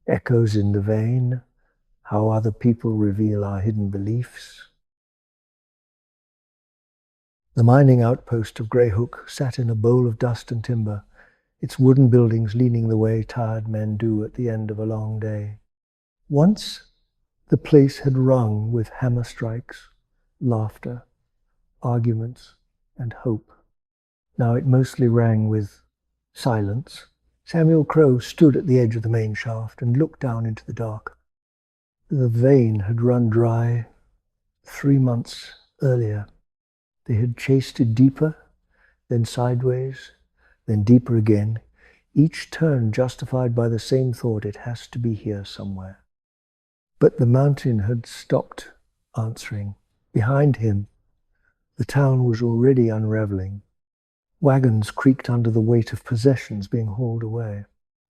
echoes in the vein, how other people reveal our hidden beliefs. The mining outpost of Greyhook sat in a bowl of dust and timber, its wooden buildings leaning the way tired men do at the end of a long day. Once the place had rung with hammer strikes, laughter, arguments, and hope. Now it mostly rang with silence. Samuel Crow stood at the edge of the main shaft and looked down into the dark. The vein had run dry 3 months earlier. They had chased it deeper, then sideways, then deeper again, each turn justified by the same thought: it has to be here somewhere. But the mountain had stopped answering. Behind him, the town was already unraveling. Wagons creaked under the weight of possessions being hauled away.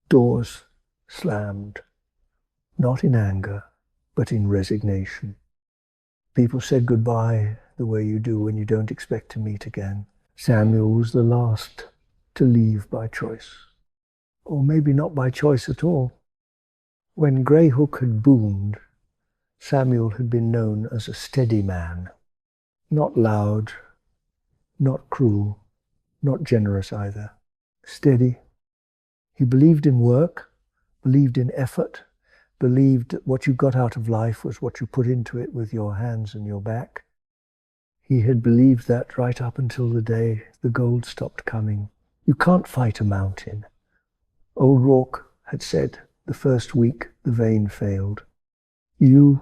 Doors slammed, not in anger, but in resignation. People said goodbye the way you do when you don't expect to meet again. Samuel was the last to leave by choice. Or maybe not by choice at all. When Greyhook had boomed, Samuel had been known as a steady man. Not loud, not cruel, not generous either. Steady. He believed in work, believed in effort, believed that what you got out of life was what you put into it with your hands and your back. He had believed that right up until the day the gold stopped coming. You can't fight a mountain. Old Rourke had said the first week the vein failed. You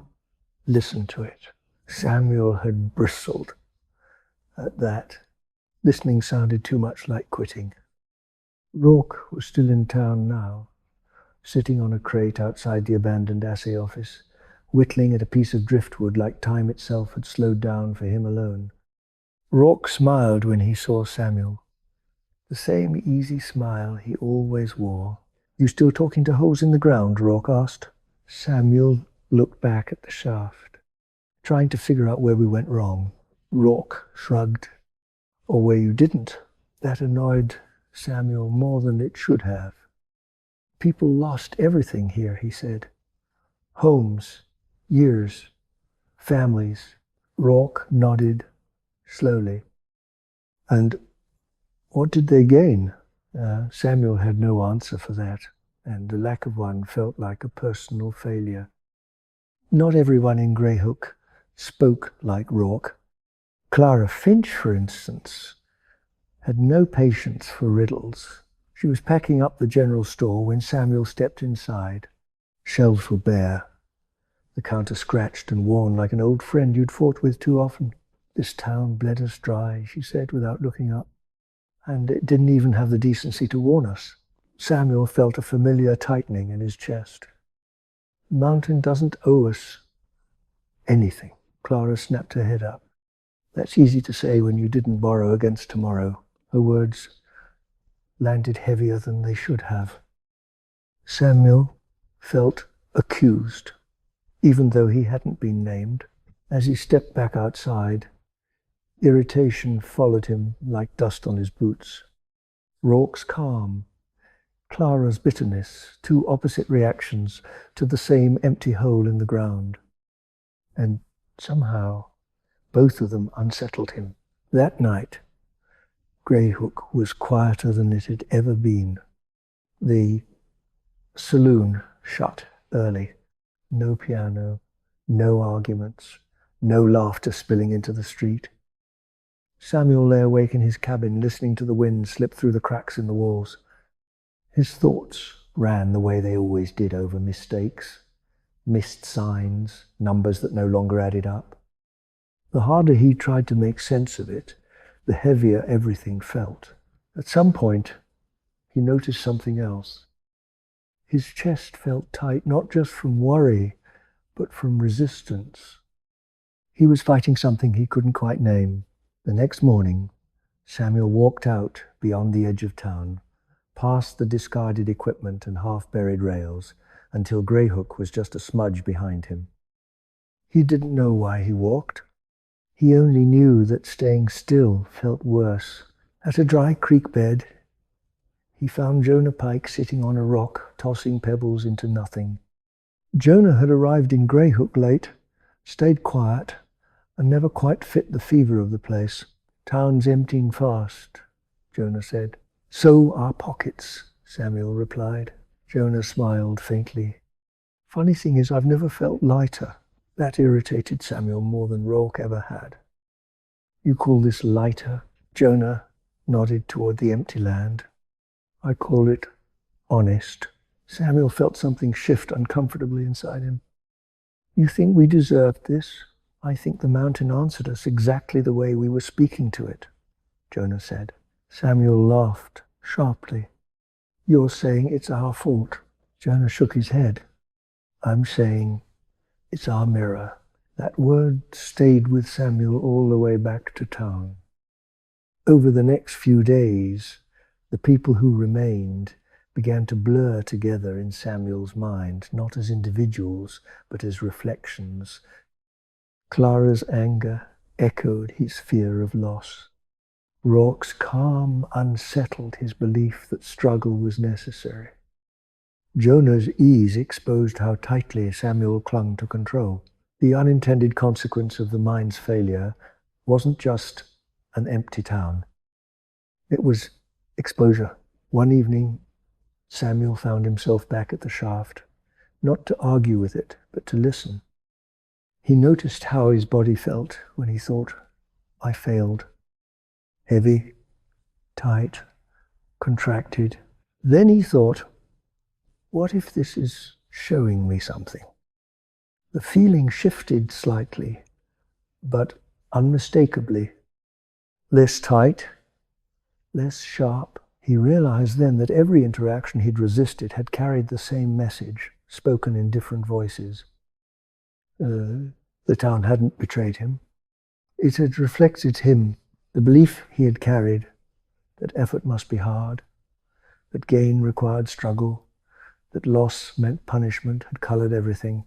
listen to it. Samuel had bristled at that. Listening sounded too much like quitting. Rourke was still in town now, sitting on a crate outside the abandoned assay office, whittling at a piece of driftwood like time itself had slowed down for him alone. Rourke smiled when he saw Samuel. The same easy smile he always wore. "You still talking to holes in the ground?" Rourke asked. Samuel looked back at the shaft, trying to figure out where we went wrong. Rourke shrugged. "Or where you didn't." That annoyed Samuel more than it should have. "People lost everything here," he said. "Homes, years, families." Rourke nodded slowly. "And what did they gain?" Samuel had no answer for that, and the lack of one felt like a personal failure. Not everyone in Greyhook spoke like Rourke. Clara Finch, for instance, had no patience for riddles. She was packing up the general store when Samuel stepped inside. Shelves were bare, the counter scratched and worn like an old friend you'd fought with too often. "This town bled us dry," she said without looking up. "And it didn't even have the decency to warn us." Samuel felt a familiar tightening in his chest. "The mountain doesn't owe us anything." Clara snapped her head up. "That's easy to say when you didn't borrow against tomorrow." Her words landed heavier than they should have. Samuel felt accused, even though he hadn't been named. As he stepped back outside, irritation followed him like dust on his boots. Rourke's calm, Clara's bitterness, two opposite reactions to the same empty hole in the ground. And somehow, both of them unsettled him. That night, Greyhook was quieter than it had ever been. The saloon shut early. No piano, no arguments, no laughter spilling into the street. Samuel lay awake in his cabin, listening to the wind slip through the cracks in the walls. His thoughts ran the way they always did over mistakes, missed signs, numbers that no longer added up. The harder he tried to make sense of it, the heavier everything felt. At some point, he noticed something else. His chest felt tight, not just from worry, but from resistance. He was fighting something he couldn't quite name. The next morning, Samuel walked out beyond the edge of town, past the discarded equipment and half-buried rails, until Greyhook was just a smudge behind him. He didn't know why he walked. He only knew that staying still felt worse. At a dry creek bed, he found Jonah Pike sitting on a rock, tossing pebbles into nothing. Jonah had arrived in Greyhook late, stayed quiet, and never quite fit the fever of the place. Town's emptying fast, Jonah said. So are pockets, Samuel replied. Jonah smiled faintly. Funny thing is, I've never felt lighter. That irritated Samuel more than Rourke ever had. You call this lighter? Jonah nodded toward the empty land. I call it honest. Samuel felt something shift uncomfortably inside him. You think we deserved this? I think the mountain answered us exactly the way we were speaking to it, Jonah said. Samuel laughed sharply. You're saying it's our fault. Jonah shook his head. I'm saying it's our mirror. That word stayed with Samuel all the way back to town. Over the next few days, the people who remained began to blur together in Samuel's mind, not as individuals, but as reflections. Clara's anger echoed his fear of loss. Rourke's calm unsettled his belief that struggle was necessary. Jonah's ease exposed how tightly Samuel clung to control. The unintended consequence of the mine's failure wasn't just an empty town. It was exposure. One evening, Samuel found himself back at the shaft, not to argue with it, but to listen. He noticed how his body felt when he thought, I failed. Heavy, tight, contracted. Then he thought, what if this is showing me something? The feeling shifted slightly, but unmistakably. Less tight, less sharp. He realized then that every interaction he'd resisted had carried the same message, spoken in different voices. The town hadn't betrayed him. It had reflected him, the belief he had carried, that effort must be hard, that gain required struggle, that loss meant punishment, had colored everything.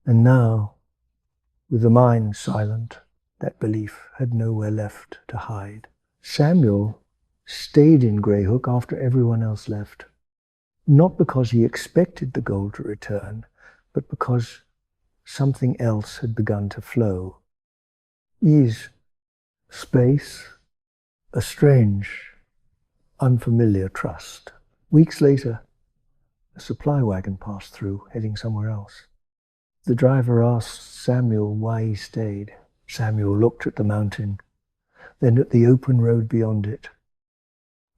And now, with the mind silent, that belief had nowhere left to hide. Samuel stayed in Greyhook after everyone else left, not because he expected the gold to return, but because something else had begun to flow. Ease, space, a strange, unfamiliar trust. Weeks later, a supply wagon passed through, heading somewhere else. The driver asked Samuel why he stayed. Samuel looked at the mountain, then at the open road beyond it.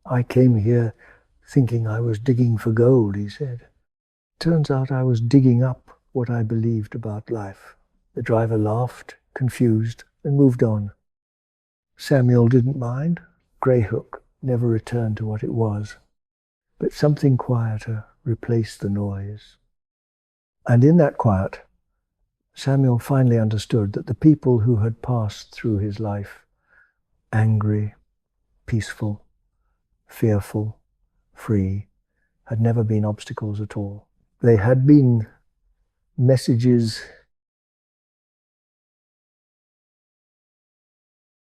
I came here thinking I was digging for gold, he said. Turns out I was digging up what I believed about life. The driver laughed, confused, and moved on. Samuel didn't mind. Greyhook never returned to what it was. But something quieter replaced the noise. And in that quiet, Samuel finally understood that the people who had passed through his life, angry, peaceful, fearful, free, had never been obstacles at all. They had been messages